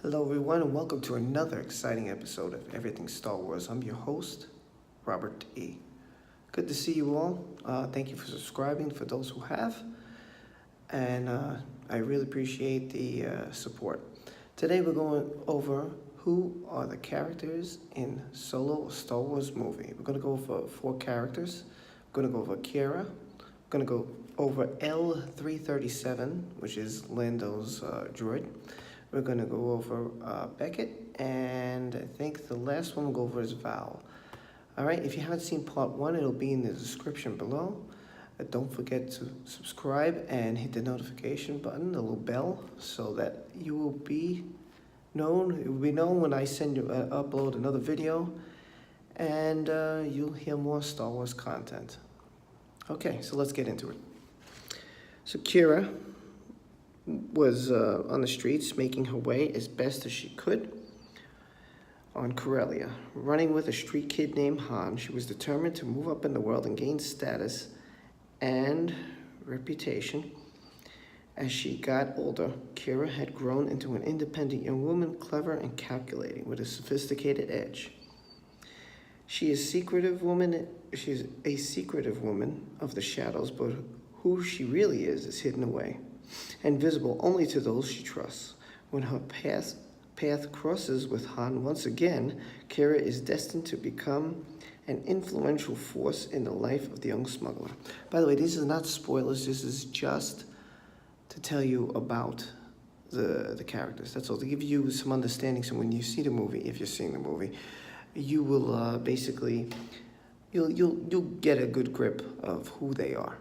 Hello, everyone, and welcome to another exciting episode of Everything Star Wars. I'm your host, Robert E. Good to see you all. Thank you for subscribing for those who have, and I really appreciate the support. Today, we're going over who are the characters in Solo, a Star Wars movie. We're going to go over 4 characters. We're going to go over Qi'ra. We're going to go over L337, which is Lando's droid. We're going to go over Beckett, and I think the last one we'll go over is Val. All right, if you haven't seen part 1, it'll be in the description below. Don't forget to subscribe and hit the notification button, the little bell, so that you will be known. It will be known when I send you upload another video, and you'll hear more Star Wars content. Okay, so let's get into it. So Qi'ra was on the streets, making her way as best as she could on Corellia. Running with a street kid named Han, she was determined to move up in the world and gain status and reputation. As she got older, Qi'ra had grown into an independent young woman, clever and calculating, with a sophisticated edge. She is a secretive woman of the shadows, but who she really is hidden away and visible only to those she trusts. When her path crosses with Han once again, Qi'ra is destined to become an influential force in the life of the young smuggler. By the way, these are not spoilers. This is just to tell you about the characters. That's all, to give you some understanding. So when you see the movie, if you're seeing the movie, you will basically you'll get a good grip of who they are.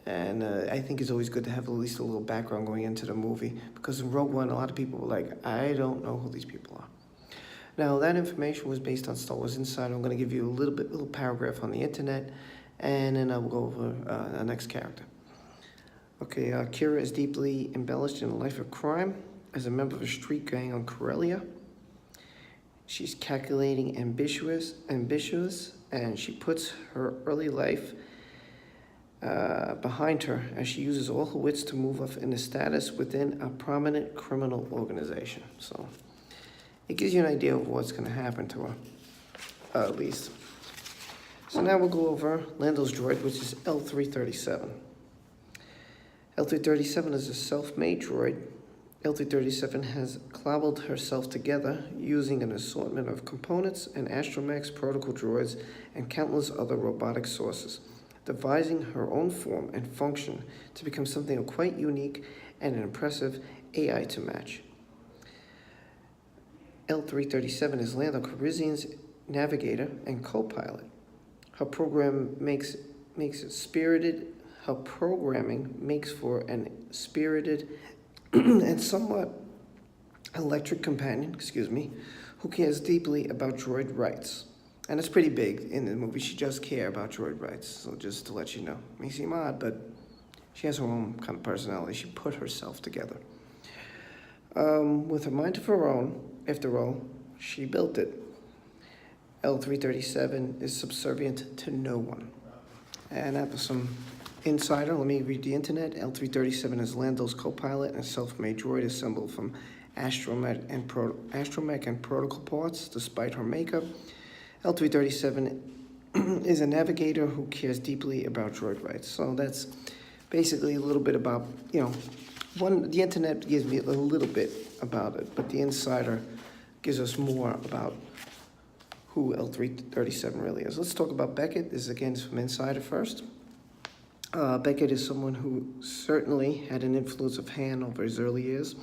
And I think it's always good to have at least a little background going into the movie, because in Rogue One, a lot of people were like, I don't know who these people are. Now, that information was based on Star Wars Insider. I'm going to give you a little paragraph on the internet, and then I will go over the next character. Okay, Qi'ra is deeply embellished in a life of crime as a member of a street gang on Corellia. She's calculating, ambitious, and she puts her early life behind her as she uses all her wits to move up in the status within a prominent criminal organization. So it gives you an idea of what's going to happen to her, at least. So now we'll go over Lando's droid, which is L337. L337 is a self-made droid. L337 has cobbled herself together using an assortment of components and astromech's protocol droids and countless other robotic sources, devising her own form and function to become something quite unique and an impressive AI to match. L337 is Lando Calrissian's navigator and co-pilot. Her programming makes for an spirited and somewhat electric companion, who cares deeply about droid rights. And it's pretty big in the movie. She does care about droid rights, so just to let you know. It may seem odd, but she has her own kind of personality. She put herself together. With a mind of her own, after all, she built it. L337 is subservient to no one. And that was some insider. Let me read the internet. L337 is Lando's co-pilot and a self-made droid assembled from astromech and protocol parts. Despite her makeup, L337 is a navigator who cares deeply about droid rights. So that's basically a little bit about, the internet gives me a little bit about it, but the insider gives us more about who L337 really is. Let's talk about Beckett. This is again from Insider first. Beckett is someone who certainly had an influence of Han over his early years.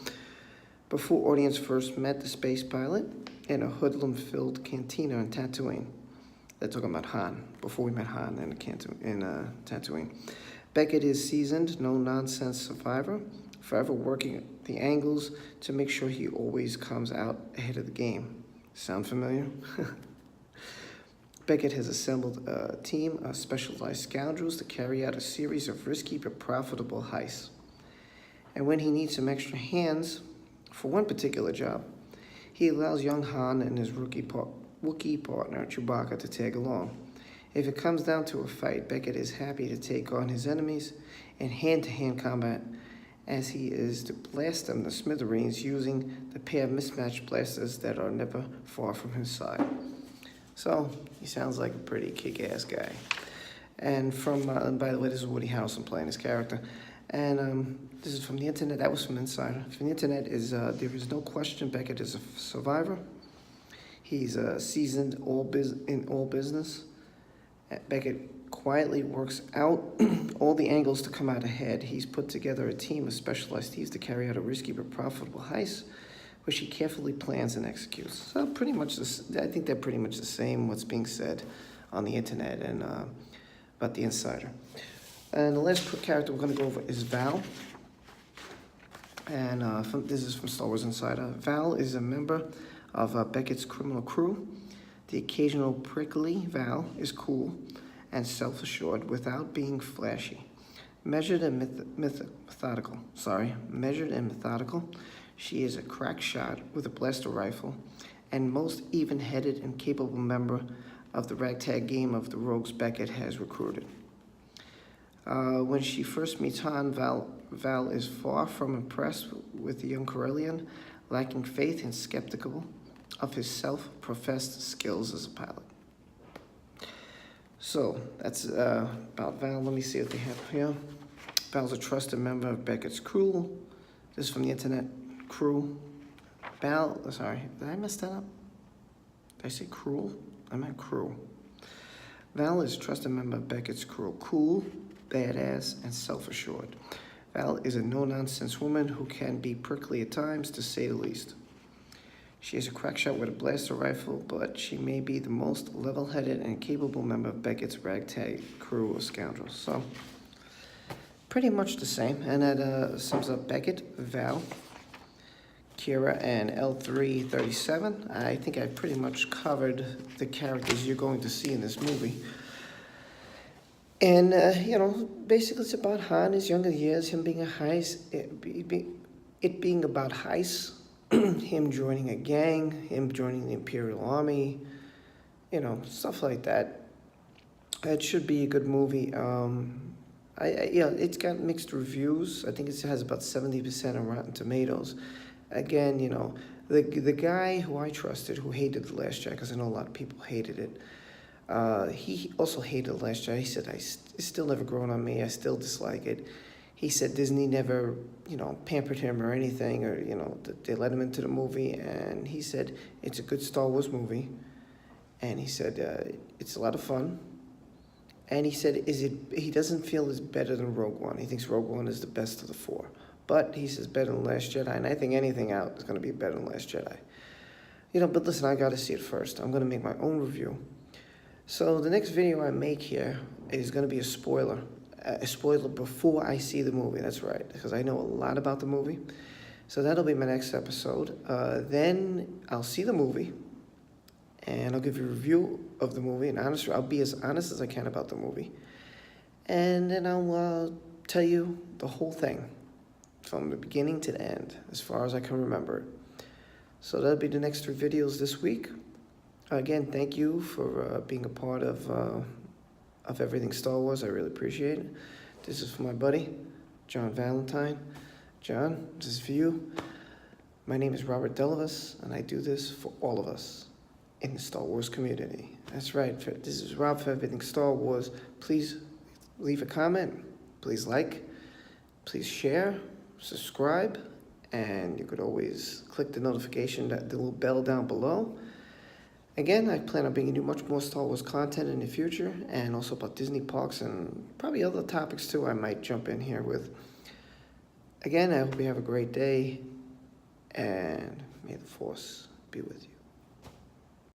Before audience first met the space pilot in a hoodlum-filled cantina in Tatooine. They're talking about Han, before we met Han in Tatooine. Beckett is seasoned, no-nonsense survivor, forever working the angles to make sure he always comes out ahead of the game. Sound familiar? Beckett has assembled a team of specialized scoundrels to carry out a series of risky but profitable heists. And when he needs some extra hands for one particular job, he allows young Han and his Wookiee partner, Chewbacca, to tag along. If it comes down to a fight, Beckett is happy to take on his enemies in hand-to-hand combat as he is to blast them to smithereens using the pair of mismatched blasters that are never far from his side. So, he sounds like a pretty kick-ass guy. And from, by the way, this is Woody Harrelson playing his character. And this is from the internet. That was from Insider. From the internet is, there is no question Beckett is a survivor. He's seasoned in all business. Beckett quietly works out all the angles to come out ahead. He's put together a team of specialized thieves to carry out a risky but profitable heist, which he carefully plans and executes. So pretty much this, I think they're pretty much the same what's being said on the internet and about the Insider. And the last character we're going to go over is Val. And this is from Star Wars Insider. Val is a member of Beckett's criminal crew. The occasional prickly Val is cool and self-assured without being flashy. Measured and methodical, she is a crack shot with a blaster rifle and most even-headed and capable member of the ragtag game of the rogues Beckett has recruited. When she first meets Han, Val is far from impressed with the young Corellian, lacking faith and skeptical of his self-professed skills as a pilot. So, that's about Val. Let me see what they have here. Val's a trusted member of Beckett's crew. This is from the internet. Crew. Val, sorry, did I mess that up? Did I say cruel? I meant crew. Val is a trusted member of Beckett's crew. Cool, badass, and self-assured. Val is a no-nonsense woman who can be prickly at times, to say the least. She is a crack shot with a blaster rifle, but she may be the most level-headed and capable member of Beckett's ragtag crew of scoundrels. So, pretty much the same. And that sums up Beckett, Val, Qi'ra, and L337. I think I pretty much covered the characters you're going to see in this movie. And, basically it's about Han, his younger years, him being a heist, it being about heists, him joining a gang, him joining the Imperial Army, stuff like that. It should be a good movie. It's got mixed reviews. I think it has about 70% on Rotten Tomatoes. Again, the guy who I trusted, who hated The Last Jedi, because I know a lot of people hated it, he also hated The Last Jedi. He said, it's still never grown on me. I still dislike it. He said Disney never, pampered him or anything, or, they let him into the movie. And he said, it's a good Star Wars movie. And he said, it's a lot of fun. And he said, he doesn't feel it's better than Rogue One. He thinks Rogue One is the best of the four. But he says better than Last Jedi. And I think anything out is going to be better than Last Jedi. But listen, I got to see it first. I'm going to make my own review. So the next video I make here is going to be a spoiler before I see the movie. That's right, because I know a lot about the movie. So that'll be my next episode. Then I'll see the movie, and I'll give you a review of the movie. And I'll be as honest as I can about the movie. And then I'll tell you the whole thing, from the beginning to the end, as far as I can remember it. So that'll be the next 3 videos this week. Again, thank you for being a part of everything Star Wars. I really appreciate it. This is for my buddy, John Valentine. John, this is for you. My name is Robert Delavas, and I do this for all of us in the Star Wars community. That's right. This is Rob for Everything Star Wars. Please leave a comment. Please like. Please share. Subscribe. And you could always click the notification, the little bell down below. Again, I plan on bringing you much more Star Wars content in the future, and also about Disney parks and probably other topics too I might jump in here with. Again, I hope you have a great day, and may the Force be with you.